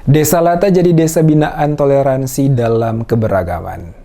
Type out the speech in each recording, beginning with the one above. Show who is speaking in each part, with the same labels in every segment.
Speaker 1: Desa Lata jadi desa binaan toleransi dalam keberagaman.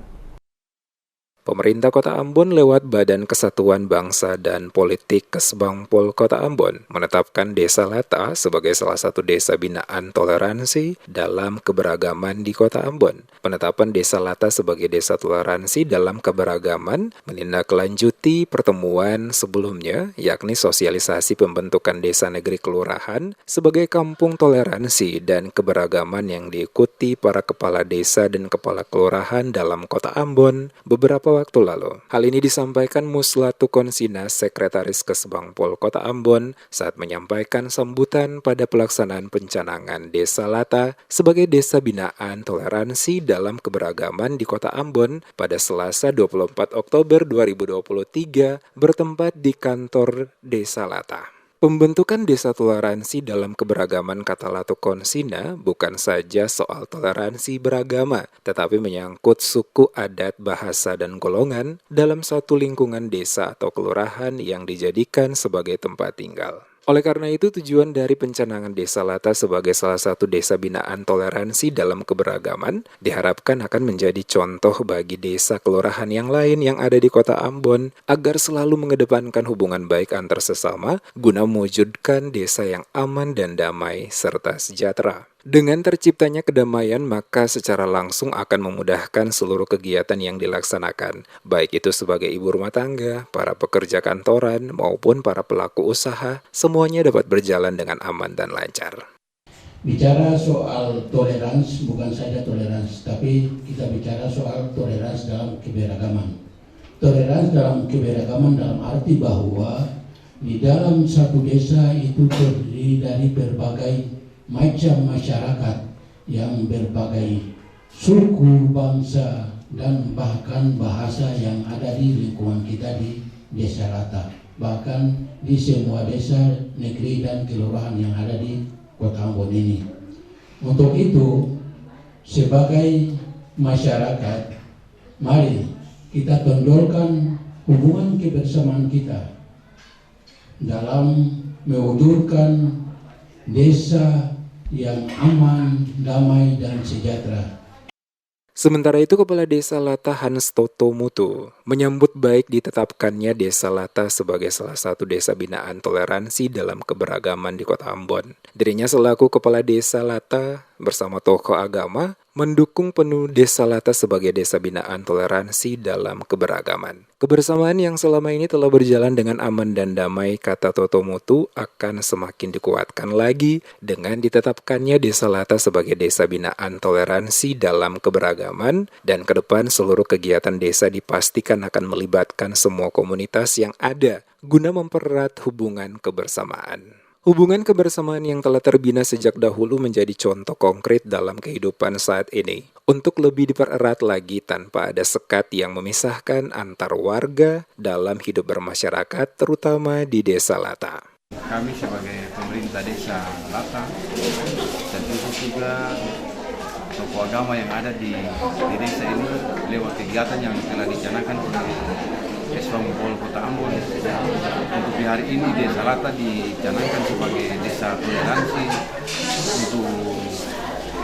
Speaker 1: Pemerintah Kota Ambon lewat Badan Kesatuan Bangsa dan Politik Kesbangpol Kota Ambon menetapkan Desa Lata sebagai salah satu desa binaan toleransi dalam keberagaman di Kota Ambon. Penetapan Desa Lata sebagai desa toleransi dalam keberagaman menindaklanjuti pertemuan sebelumnya, yakni sosialisasi pembentukan desa negeri kelurahan sebagai kampung toleransi dan keberagaman yang diikuti para kepala desa dan kepala kelurahan dalam Kota Ambon beberapa waktu lalu. Hal ini disampaikan Muslatu Konsina, Sekretaris Kesbangpol Kota Ambon, saat menyampaikan sambutan pada pelaksanaan pencanangan Desa Lata sebagai desa binaan toleransi dalam keberagaman di Kota Ambon pada Selasa 24 Oktober 2023 bertempat di kantor Desa Lata. Pembentukan desa toleransi dalam keberagaman, kata Latu Konsina, bukan saja soal toleransi beragama, tetapi menyangkut suku, adat, bahasa, dan golongan dalam satu lingkungan desa atau kelurahan yang dijadikan sebagai tempat tinggal. Oleh karena itu, tujuan dari pencanangan Desa Lata sebagai salah satu desa binaan toleransi dalam keberagaman diharapkan akan menjadi contoh bagi desa kelurahan yang lain yang ada di Kota Ambon agar selalu mengedepankan hubungan baik antar sesama guna mewujudkan desa yang aman dan damai serta sejahtera. Dengan terciptanya kedamaian, maka secara langsung akan memudahkan seluruh kegiatan yang dilaksanakan, baik itu sebagai ibu rumah tangga, para pekerja kantoran, maupun para pelaku usaha, semuanya dapat berjalan dengan aman dan lancar.
Speaker 2: Bicara soal toleransi, bukan saja toleransi, tapi kita bicara soal toleransi dalam keberagaman. Toleransi dalam keberagaman dalam arti bahwa di dalam satu desa itu terdiri dari berbagai macam masyarakat yang berbagai suku, bangsa, dan bahkan bahasa yang ada di lingkungan kita di Desa Lata, bahkan di semua desa, negeri, dan kelurahan yang ada di Kota Ambon ini. Untuk itu, sebagai masyarakat, mari kita tonjolkan hubungan kebersamaan kita dalam mewujudkan desa yang aman, damai, dan sejahtera.
Speaker 1: Sementara itu, Kepala Desa Lata Hans Toto Mutu menyambut baik ditetapkannya Desa Lata sebagai salah satu desa binaan toleransi dalam keberagaman di Kota Ambon. Dirinya selaku Kepala Desa Lata bersama tokoh agama mendukung penuh Desa Lata sebagai desa binaan toleransi dalam keberagaman. Kebersamaan yang selama ini telah berjalan dengan aman dan damai, kata Toto Mutu, akan semakin dikuatkan lagi dengan ditetapkannya Desa Lata sebagai desa binaan toleransi dalam keberagaman, dan ke depan seluruh kegiatan desa dipastikan akan melibatkan semua komunitas yang ada guna mempererat hubungan kebersamaan. Hubungan kebersamaan yang telah terbina sejak dahulu menjadi contoh konkret dalam kehidupan saat ini untuk lebih dipererat lagi tanpa ada sekat yang memisahkan antar warga dalam hidup bermasyarakat, terutama di Desa Lata.
Speaker 3: Kami sebagai pemerintah Desa Lata dan juga tokoh agama yang ada di desa ini lewat kegiatan yang telah dicanangkan oleh Kesbangpol Kota Ambon. Untuk di hari ini Desa Lata dicanangkan sebagai desa toleransi untuk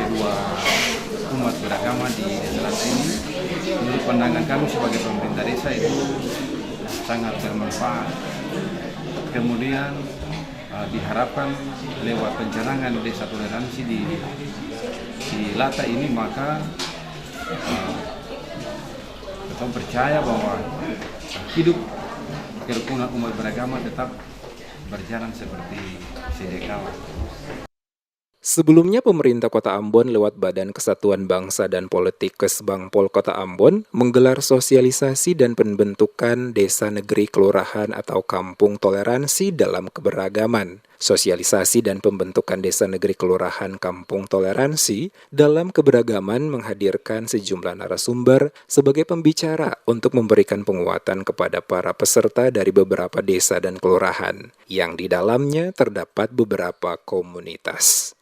Speaker 3: kedua umat beragama di Desa Lata ini. Menurut pandangan kami sebagai pemerintah desa itu sangat bermanfaat. Kemudian diharapkan lewat pencanangan desa toleransi di Lata ini, maka kita percaya bahwa hidup kerukunan umat beragama tetap berjalan seperti sedia kala.
Speaker 1: Sebelumnya, pemerintah Kota Ambon lewat Badan Kesatuan Bangsa dan Politik Kesbangpol Kota Ambon menggelar sosialisasi dan pembentukan Desa Negeri Kelurahan atau Kampung Toleransi dalam Keberagaman. Sosialisasi dan pembentukan Desa Negeri Kelurahan Kampung Toleransi dalam Keberagaman menghadirkan sejumlah narasumber sebagai pembicara untuk memberikan penguatan kepada para peserta dari beberapa desa dan kelurahan, yang di dalamnya terdapat beberapa komunitas.